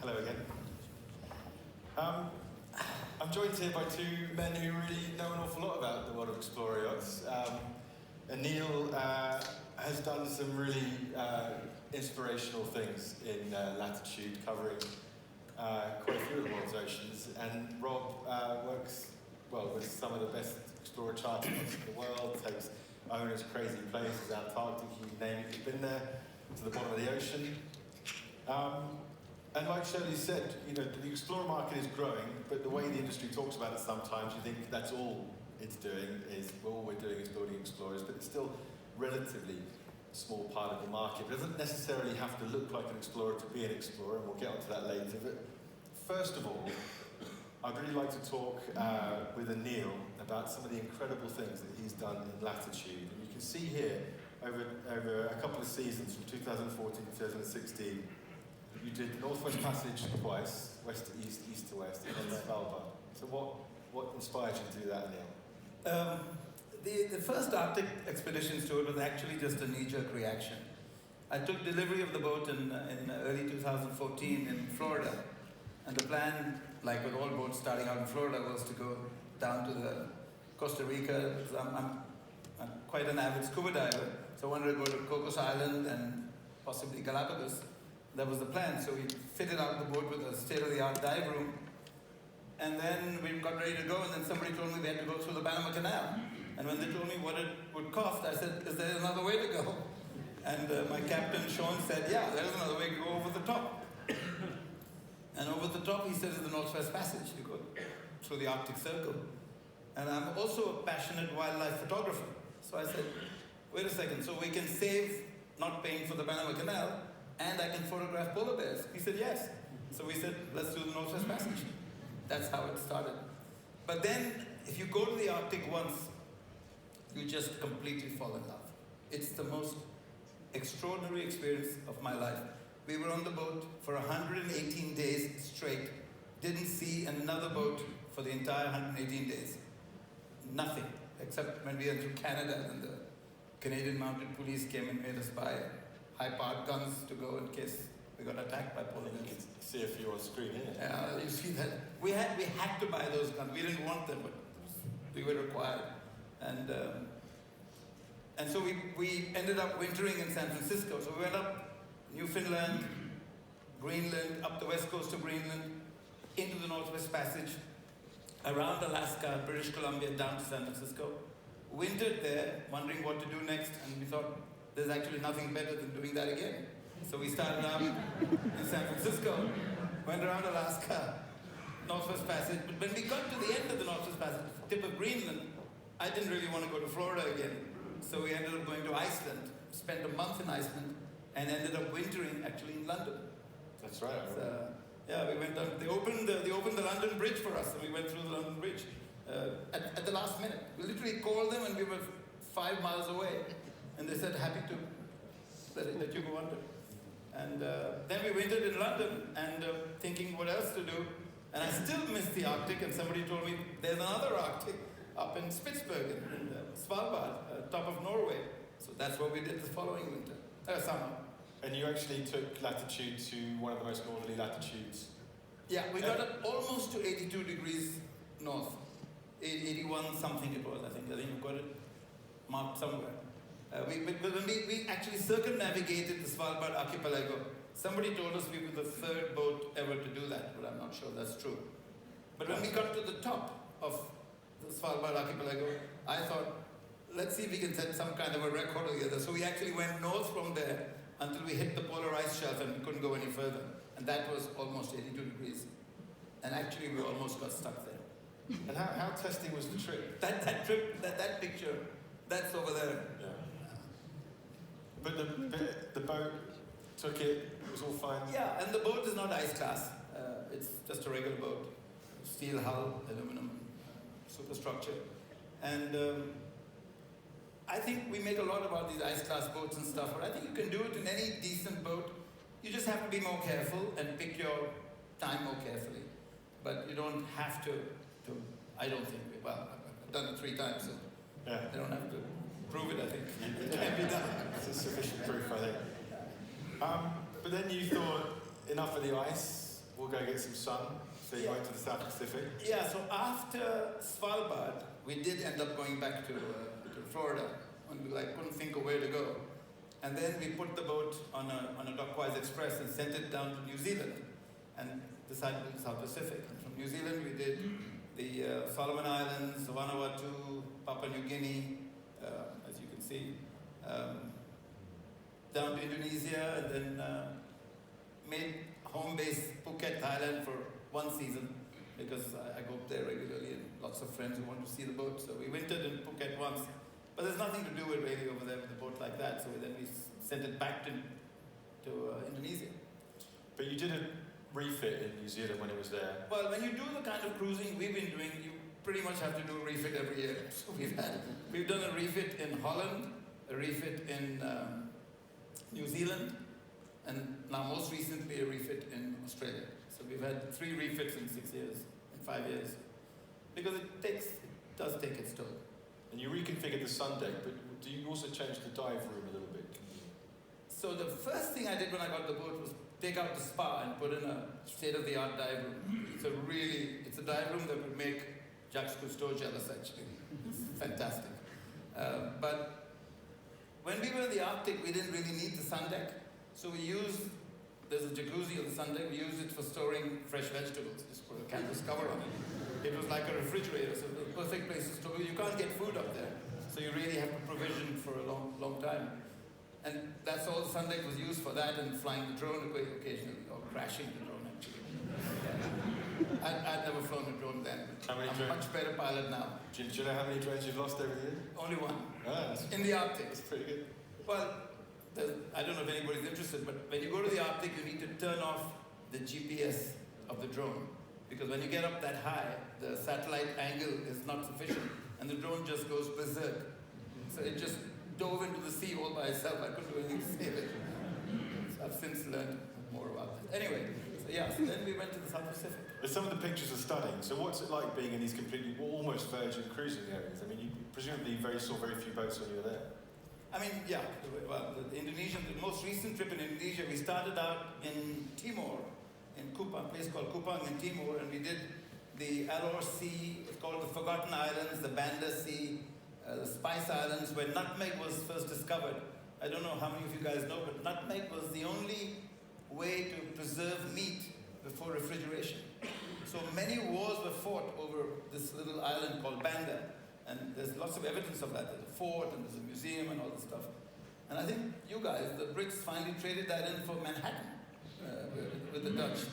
Hello again. I'm joined here by two men who really know an awful lot about the world of explorer yachts. And Neil has done some really inspirational things in latitude, covering quite a few of the world's oceans. And Rob works with some of the best explorer charter yachts in the world, takes owners crazy places, Antarctic, you name it, he's been there, to the bottom of the ocean. And like Shirley said, the explorer market is growing, but the way the industry talks about it sometimes, you think that's all it's doing is, all we're doing is building explorers, but it's still relatively small part of the market. It doesn't necessarily have to look like an explorer to be an explorer, and we'll get onto that later. But first of all, I'd really like to talk with Neil about some of the incredible things that he's done in latitude. And you can see here, over a couple of seasons, from 2014 to 2016, you did the Northwest Passage twice, west to east, east to west, and then Svalbard. So what inspired you to do that, Neil? The first Arctic expeditions to it was actually just a knee-jerk reaction. I took delivery of the boat in early 2014 in Florida. And the plan, like with all boats starting out in Florida, was to go down to the Costa Rica, because I'm quite an avid scuba diver. So I wanted to go to Cocos Island and possibly Galapagos. That was the plan. So we fitted out the boat with a state-of-the-art dive room. And then we got ready to go, and then somebody told me we had to go through the Panama Canal. And when they told me what it would cost, I said, is there another way to go? And my captain, Sean, said, yeah, there's another way to go over the top. And over the top, he said, is the Northwest Passage. You go through the Arctic Circle. And I'm also a passionate wildlife photographer. So I said, wait a second, so we can save not paying for the Panama Canal, and I can photograph polar bears. He said, yes. So we said, let's do the Northwest Passage. That's how it started. But then, if you go to the Arctic once, you just completely fall in love. It's the most extraordinary experience of my life. We were on the boat for 118 days straight. Didn't see another boat for the entire 118 days. Nothing, except when we went through Canada and the Canadian Mounted Police came and made us buy high-powered guns to go in case we got attacked by polar bears. You can see a few on screen here. Yeah, you see that. We had to buy those guns. We didn't want them, but we were required. And so we ended up wintering in San Francisco. So we went up Newfoundland, Greenland, up the west coast of Greenland, into the Northwest Passage, around Alaska, British Columbia, down to San Francisco. Wintered there, wondering what to do next, and we thought there's actually nothing better than doing that again. So we started out in San Francisco, went around Alaska, Northwest Passage, but when we got to the end of the Northwest Passage, tip of Greenland, I didn't really want to go to Florida again. So we ended up going to Iceland, spent a month in Iceland, and ended up wintering actually in London. That's right. So, yeah, we went down. They opened the London Bridge for us, and we went through the London Bridge at the last minute. We literally called them, and we were 5 miles away, and they said, happy to let you go under. And then we wintered in London, and thinking what else to do. And I still missed the Arctic, and somebody told me there's another Arctic up in Spitsbergen, in Svalbard, top of Norway. So that's what we did the following summer. And you actually took latitude to one of the most northerly latitudes. Yeah, we got up almost to 82 degrees north. 81 something it was, I think. You've got it marked somewhere. We actually circumnavigated the Svalbard archipelago. Somebody told us we were the third boat ever to do that, but I'm not sure that's true. But when we got to the top of the Svalbard archipelago, I thought, let's see if we can set some kind of a record together. So we actually went north from there until we hit the polar ice shelf and we couldn't go any further. And that was almost 82 degrees. And actually we almost got stuck there. And how testing was the trip? That trip, that picture, that's over there. Yeah. But the boat took it was all fine? Yeah, and the boat is not ice class. It's just a regular boat. Steel hull, aluminum superstructure. And I think we make a lot about these ice class boats and stuff, but I think you can do it in any decent boat. You just have to be more careful and pick your time more carefully. But you don't have to I don't think, well, I've done it 3 times, so yeah. I don't have to prove it, I think. It can be done. It's sufficient proof, I think. But then you thought, enough of the ice, we'll go get some sun. So you went to the South Pacific? Yeah, so after Svalbard, we did end up going back to Florida, and we couldn't think of where to go. And then we put the boat on a Dockwise Express and sent it down to New Zealand, and decided to do the South Pacific. And from New Zealand, we did the Solomon Islands, Vanuatu, Papua New Guinea, as you can see, down to Indonesia, and then made home base Phuket, Thailand for one season, because I go up there regularly and lots of friends who want to see the boat. So we wintered in Phuket once, but there's nothing to do with really over there with a boat like that. So then we sent it back to Indonesia. But you did a refit in New Zealand when it was there. Well, when you do the kind of cruising we've been doing, you pretty much have to do a refit every year. So we've done a refit in Holland, a refit in New Zealand, and now most recently a refit in Australia. So we've had 3 refits in 6 years, in 5 years, because it does take its toll. And you reconfigured the sun deck, but do you also change the dive room a little bit? So the first thing I did when I got the boat was take out the spa and put in a state-of-the-art dive room. It's a dive room that would make Jacques Cousteau jealous, actually. It's fantastic. But when we were in the Arctic, we didn't really need the sun deck. So there's a jacuzzi on the sun deck. We used it for storing fresh vegetables. Just put a canvas cover on it. It was like a refrigerator, so it was a perfect place to store. You can't get food up there. So you really have to provision for a long, long time. And that's all the sun deck was used for, that and flying the drone occasionally, or crashing the drone, actually. Yeah. I'd never flown a drone then. I'm a much better pilot now. Do you know how many drones you've lost over the years? Only one. Ah, in the Arctic. That's pretty good. Well, I don't know if anybody's interested, but when you go to the Arctic, you need to turn off the GPS of the drone. Because when you get up that high, the satellite angle is not sufficient, and the drone just goes berserk. So it just dove into the sea all by itself. I couldn't do anything to save it. So I've since learned more about that. Anyway, so then we went to the South Pacific. But some of the pictures are stunning. So what's it like being in these completely, almost virgin cruising areas? I mean, you presumably saw very few boats when you were there. I mean, yeah. Well, the most recent trip in Indonesia, we started out in Timor, in Kupang, a place called Kupang in Timor, and we did the Alor Sea, it's called the Forgotten Islands, the Banda Sea, the Spice Islands, where nutmeg was first discovered. I don't know how many of you guys know, but nutmeg was the only way to preserve meat before refrigeration. So many wars were fought over this little island called Banda, and there's lots of evidence of that. There's a fort, and there's a museum, and all this stuff. And I think you guys, the Brits, finally traded that in for Manhattan with the Dutch.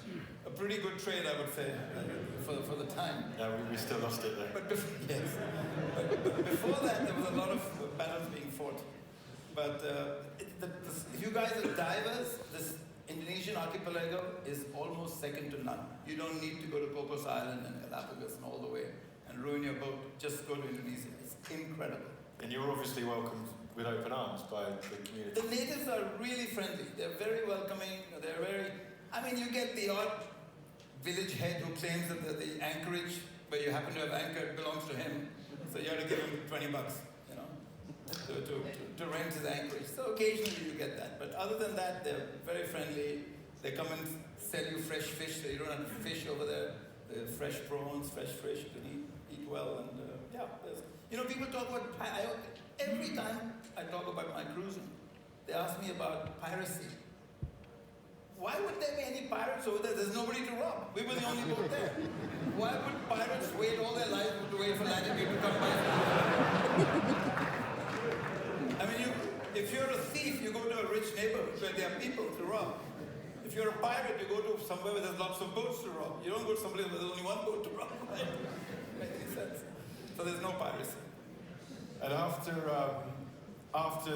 A pretty good trade, I would say, for the time. Yeah, we still lost it though. But before that, there was a lot of battles being fought. But if you guys are divers, this Indonesian archipelago is almost second to none. You don't need to go to Cocos Island and Galapagos and all the way and ruin your boat. Just go to Indonesia. It's incredible. And you're obviously welcomed with open arms by the community. The natives are really friendly. They're very welcoming. They're very... I mean, you get the odd village head who claims that the anchorage where you happen to have anchored belongs to him. So you have to give him $20, you know, to rent his anchorage. So occasionally you get that. But other than that, they're very friendly. They come and sell you fresh fish, so you don't have to fish over there. Fresh prawns, fresh fish, you can eat well. And you know, people talk about... every time I talk about my cruising, they ask me about piracy. Why would there be any pirates over there? There's nobody to rob. We were the only boat there. Why would pirates wait all their lives to wait for Latitude to come by? I mean, if you're a thief, you go to a rich neighborhood where there are people to rob. If you're a pirate, you go to somewhere where there's lots of boats to rob. You don't go to someplace where there's only one boat to rob, right? Makes any sense. So there's no piracy. And after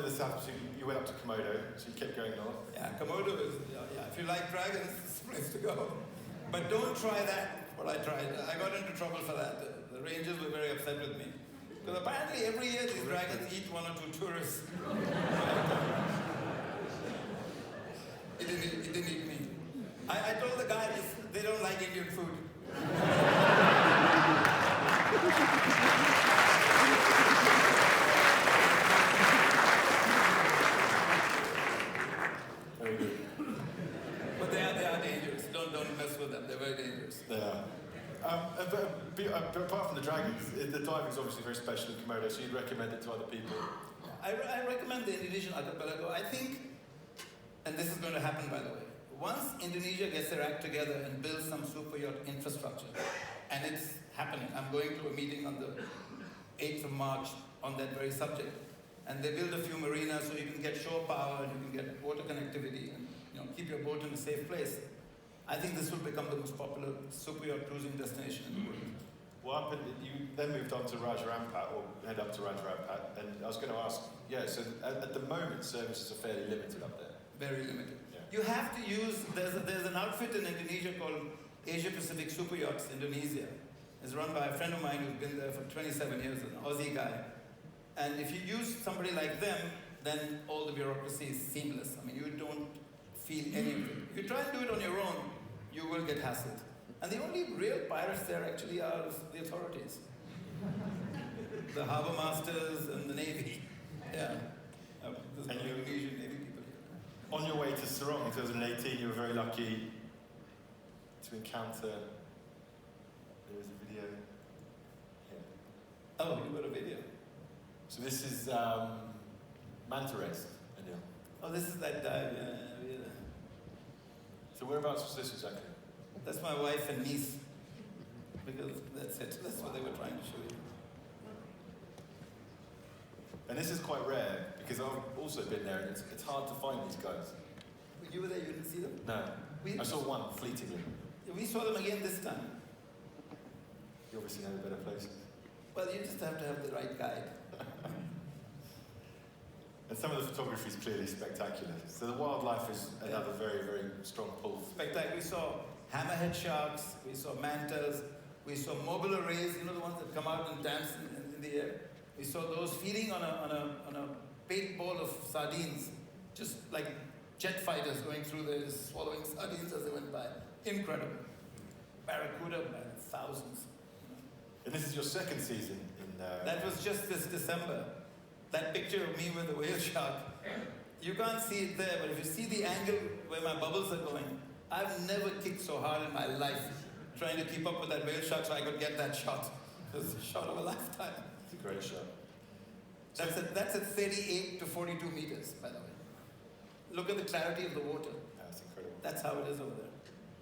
the South Pacific, you went up to Komodo, so you kept going north. Yeah, Komodo is, if you like dragons, it's the place to go. But don't try that, what I tried. I got into trouble for that. The rangers were very upset with me. Because apparently every year these dragons eat 1 or 2 tourists. It didn't eat me. I told the guys, they don't like Indian food. Very good. But they are dangerous. Don't don't mess with them. They're very dangerous. Yeah. But apart from the dragons, the diving is obviously very special in Komodo, so you'd recommend it to other people? I recommend the Indonesian archipelago. I think, and this is going to happen by the way, once Indonesia gets their act together and builds some super yacht infrastructure, and it's happening. I'm going to a meeting on the 8th of March on that very subject. And they build a few marinas so you can get shore power and you can get water connectivity and keep your boat in a safe place. I think this will become the most popular super yacht cruising destination in the world. What happened? You then moved on to Raja Ampat, or head up to Raja Ampat, and I was going to ask, so at the moment services are fairly limited up there. Very limited. Yeah. You have to use, there's an outfit in Indonesia called Asia Pacific Super Yachts Indonesia. It's run by a friend of mine who's been there for 27 years, an Aussie guy. And if you use somebody like them, then all the bureaucracy is seamless. I mean, you don't feel any of it. If you try and do it on your own, you will get hassled. And the only real pirates there actually are the authorities. The harbour masters and the Navy. Yeah. There's no Indonesian Navy people here. On your way to Sarong in 2018, you were very lucky to encounter, there was a video here. Oh, you got a video. So this is Manta Rest, Anil. Oh, this is that dive, yeah. So whereabouts was this exactly? That's my wife and niece. Because that's it. That's what they were trying to show you. And this is quite rare, because I've also been there, and it's hard to find these guys. When you were there, you didn't see them? No. I saw one fleetingly. We saw them again this time. You obviously know the better places. Well, you just have to have the right guide. And some of the photography is clearly spectacular. So the wildlife is another very, very strong pull. Spectacular. We saw hammerhead sharks, we saw mantas, we saw mobile rays, the ones that come out and dance in the air. We saw those feeding on a bait bowl of sardines, just like jet fighters going through there, just swallowing sardines as they went by. Incredible. Barracuda by thousands. And this is your second season in... That was just this December. That picture of me with the whale shark, you can't see it there, but if you see the angle where my bubbles are going, I've never kicked so hard in my life trying to keep up with that whale shark so I could get that shot. It was a shot of a lifetime. It's a great shot. That's at 38 to 42 meters, by the way. Look at the clarity of the water. That's incredible. That's how it is over there.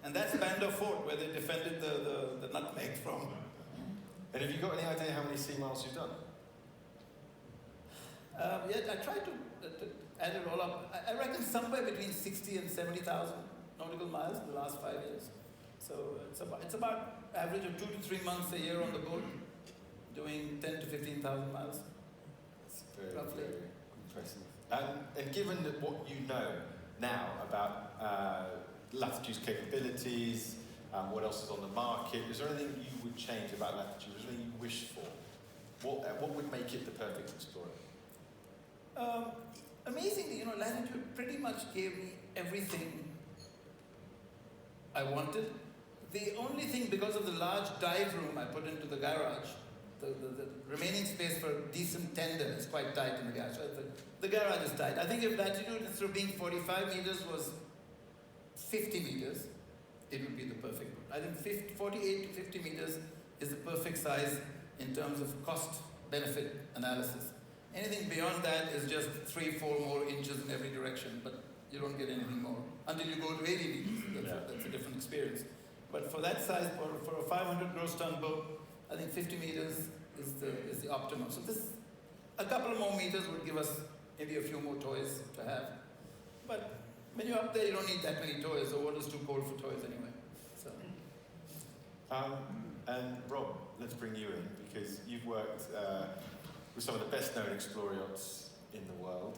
And that's Banda Fort, where they defended the nutmeg from. And have you got any idea how many sea miles you've done? I tried to add it all up. I reckon somewhere between 60 and 70,000 nautical miles in the last 5 years. So it's about average of 2 to 3 months a year on the boat, doing 10 to 15,000 miles. That's very, roughly. very impressive. And given that what you know now about Latitude's capabilities, what else is on the market, is there anything you would change about Latitude? Is there anything you wish for? What would make it the perfect explorer? Amazingly, Latitude pretty much gave me everything I wanted. The only thing, because of the large dive room I put into the garage, the remaining space for a decent tender is quite tight in the garage. So the garage is tight. I think if Latitude, instead of being 45 meters, was 50 meters, it would be the perfect boat. I think 48 to 50 meters is the perfect size in terms of cost-benefit analysis. Anything beyond that is just 3-4 more inches in every direction, but you don't get anything more until you go to 80 meters. That's a different experience. But for that size, for a 500 gross ton boat, I think 50 meters is the optimum. So a couple of more meters would give us maybe a few more toys to have. But when you're up there, you don't need that many toys. The water's too cold for toys anyway. So. And Rob, let's bring you in, because you've worked with some of the best-known explorer yachts in the world.